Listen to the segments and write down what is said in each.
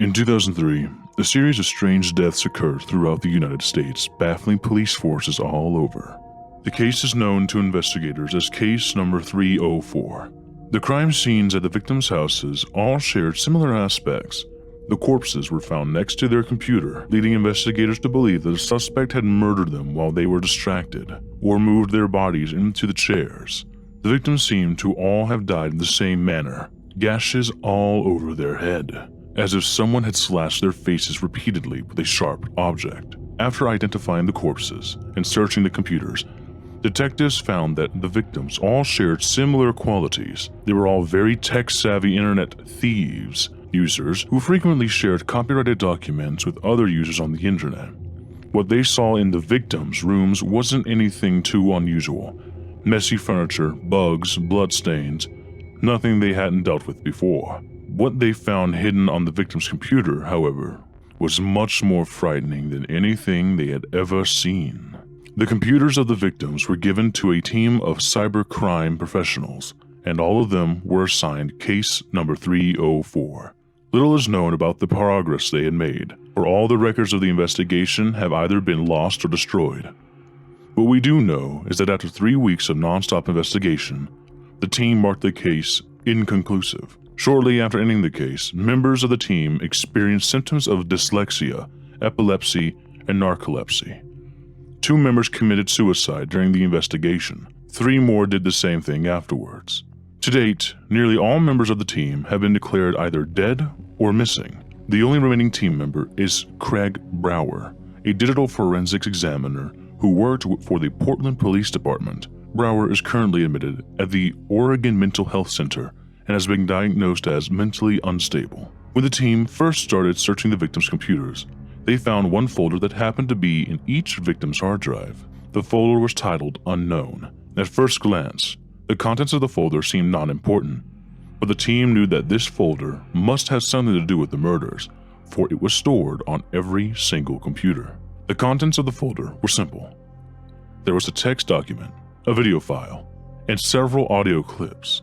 In 2003, a series of strange deaths occurred throughout the United States, baffling police forces all over. The case is known to investigators as Case Number 304. The crime scenes at the victims' houses all shared similar aspects. The corpses were found next to their computer, leading investigators to believe that the suspect had murdered them while they were distracted, or moved their bodies into the chairs. The victims seemed to all have died in the same manner, gashes all over their head, as if someone had slashed their faces repeatedly with a sharp object. After identifying the corpses and searching the computers, detectives found that the victims all shared similar qualities. They were all very tech-savvy internet thieves, users who frequently shared copyrighted documents with other users on the internet. What they saw in the victims' rooms wasn't anything too unusual. Messy furniture, bugs, bloodstains, nothing they hadn't dealt with before. What they found hidden on the victim's computer, however, was much more frightening than anything they had ever seen. The computers of the victims were given to a team of cybercrime professionals, and all of them were assigned Case Number 304. Little is known about the progress they had made, for all the records of the investigation have either been lost or destroyed. What we do know is that after 3 weeks of non-stop investigation, the team marked the case inconclusive. Shortly after ending the case, members of the team experienced symptoms of dyslexia, epilepsy, and narcolepsy. 2 members committed suicide during the investigation. 3 more did the same thing afterwards. To date, nearly all members of the team have been declared either dead or missing. The only remaining team member is Craig Brower, a digital forensics examiner who worked for the Portland Police Department. Brower is currently admitted at the Oregon Mental Health Center and has been diagnosed as mentally unstable. When the team first started searching the victims' computers, they found one folder that happened to be in each victim's hard drive. The folder was titled Unknown. At first glance, the contents of the folder seemed non-important, but the team knew that this folder must have something to do with the murders, for it was stored on every single computer. The contents of the folder were simple. There was a text document, a video file, and several audio clips.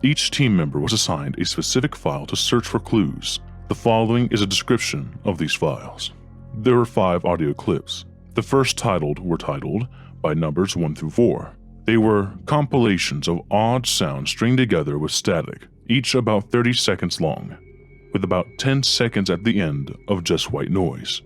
Each team member was assigned a specific file to search for clues. The following is a description of these files. There were 5 audio clips. The first were titled by numbers 1 through 4. They were compilations of odd sounds stringed together with static, each about 30 seconds long, with about 10 seconds at the end of just white noise.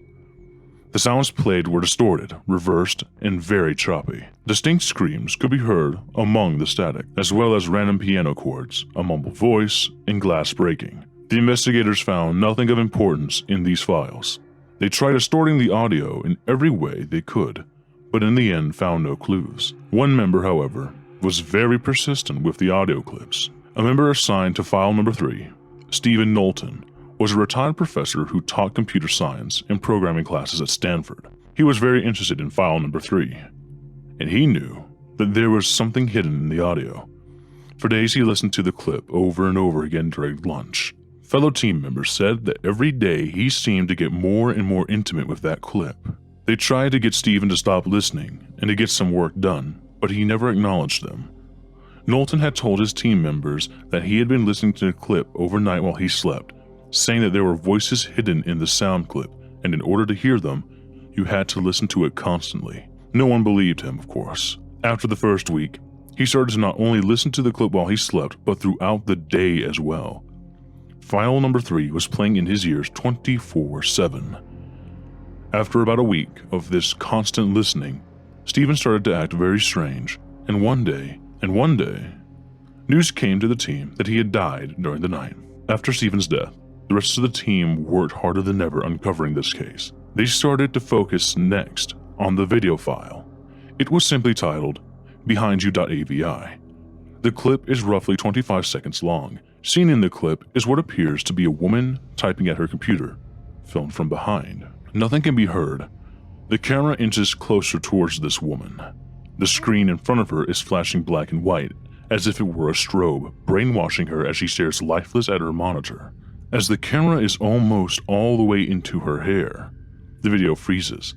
The sounds played were distorted, reversed, and very choppy. Distinct screams could be heard among the static, as well as random piano chords, a mumbled voice, and glass breaking. The investigators found nothing of importance in these files. They tried distorting the audio in every way they could, but in the end found no clues. One member, however, was very persistent with the audio clips. A member assigned to file number 3, Stephen Knowlton, was a retired professor who taught computer science and programming classes at Stanford. He was very interested in file number 3, and he knew that there was something hidden in the audio. For days he listened to the clip over and over again during lunch. Fellow team members said that every day he seemed to get more and more intimate with that clip. They tried to get Stephen to stop listening and to get some work done, but he never acknowledged them. Knowlton had told his team members that he had been listening to the clip overnight while he slept, saying that there were voices hidden in the sound clip, and in order to hear them, you had to listen to it constantly. No one believed him, of course. After the first week, he started to not only listen to the clip while he slept, but throughout the day as well. File number 3 was playing in his ears 24/7. After about a week of this constant listening, Stephen started to act very strange, and one day, news came to the team that he had died during the night. After Stephen's death, the rest of the team worked harder than ever uncovering this case. They started to focus next on the video file. It was simply titled BehindYou.avi. The clip is roughly 25 seconds long Seen in the clip is what appears to be a woman typing at her computer, filmed from behind. Nothing can be heard. The camera inches closer towards this woman. The screen in front of her is flashing black and white, as if it were a strobe, brainwashing her as she stares lifeless at her monitor. As the camera is almost all the way into her hair, the video freezes.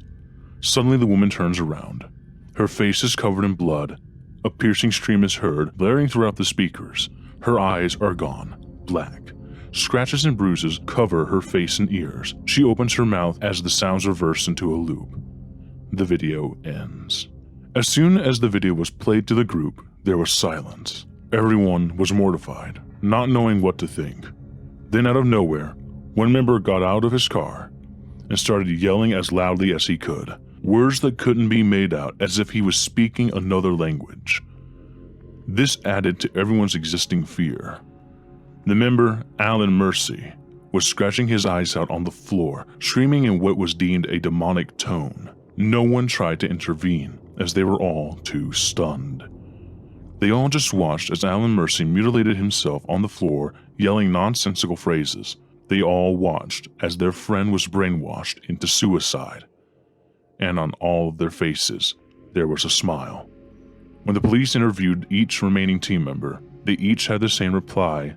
Suddenly the woman turns around. Her face is covered in blood. A piercing scream is heard, blaring throughout the speakers. Her eyes are gone, black. Scratches and bruises cover her face and ears. She opens her mouth as the sounds reverse into a loop. The video ends. As soon as the video was played to the group, there was silence. Everyone was mortified, not knowing what to think. Then out of nowhere, one member got out of his car and started yelling as loudly as he could, words that couldn't be made out, as if he was speaking another language. This added to everyone's existing fear. The member, Alan Mercy, was scratching his eyes out on the floor, screaming in what was deemed a demonic tone. No one tried to intervene, as they were all too stunned. They all just watched as Alan Mercy mutilated himself on the floor, yelling nonsensical phrases. They all watched as their friend was brainwashed into suicide. And on all of their faces, there was a smile. When the police interviewed each remaining team member, they each had the same reply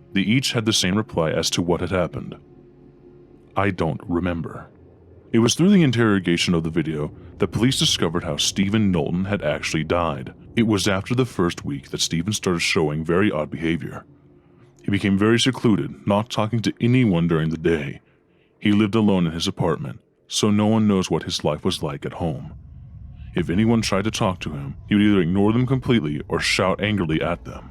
as to what had happened. I don't remember. It was through the interrogation of the video that police discovered how Stephen Knowlton had actually died. It was after the first week that Stephen started showing very odd behavior. He became very secluded, not talking to anyone during the day. He lived alone in his apartment, so no one knows what his life was like at home. If anyone tried to talk to him, he would either ignore them completely or shout angrily at them.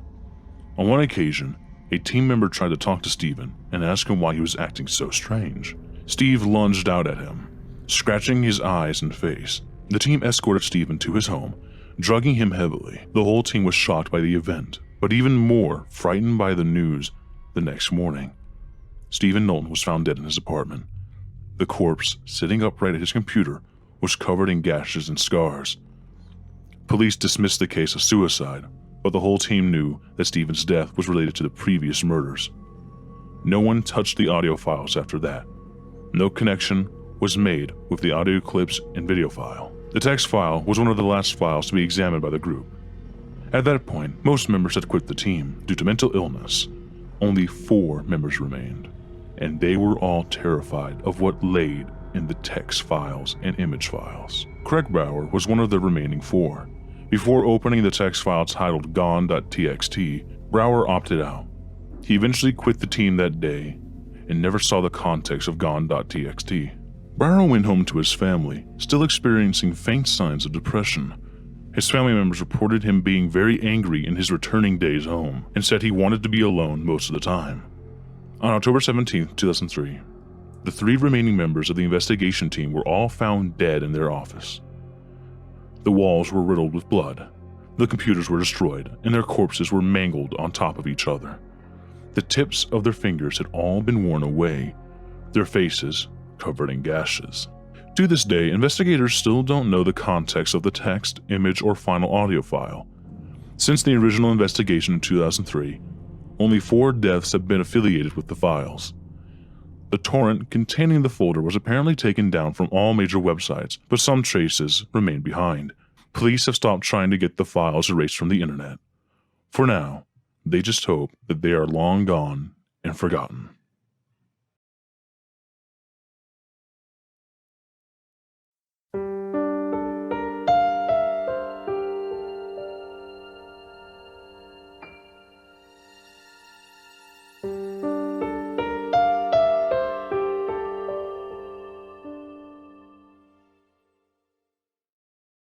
On one occasion, a team member tried to talk to Stephen and ask him why he was acting so strange. Steve lunged out at him, scratching his eyes and face. The team escorted Stephen to his home, drugging him heavily. The whole team was shocked by the event, but even more frightened by the news the next morning. Stephen Knowlton was found dead in his apartment. The corpse, sitting upright at his computer, was covered in gashes and scars. Police dismissed the case as suicide, but the whole team knew that Stephen's death was related to the previous murders. No one touched the audio files after that. No connection was made with the audio clips and video file. The text file was one of the last files to be examined by the group. At that point, most members had quit the team due to mental illness. Only 4 members remained, and they were all terrified of what laid in the text files and image files. Craig Brower was one of the remaining 4. Before opening the text file titled Gone.txt, Brower opted out. He eventually quit the team that day and never saw the context of Gone.txt. Brower went home to his family, still experiencing faint signs of depression. His family members reported him being very angry in his returning days home and said he wanted to be alone most of the time. On October 17, 2003, the 3 remaining members of the investigation team were all found dead in their office. The walls were riddled with blood, the computers were destroyed, and their corpses were mangled on top of each other. The tips of their fingers had all been worn away, their faces covered in gashes. To this day, investigators still don't know the context of the text, image, or final audio file. Since the original investigation in 2003, only 4 deaths have been affiliated with the files. The torrent containing the folder was apparently taken down from all major websites, but some traces remain behind. Police have stopped trying to get the files erased from the internet. For now, they just hope that they are long gone and forgotten.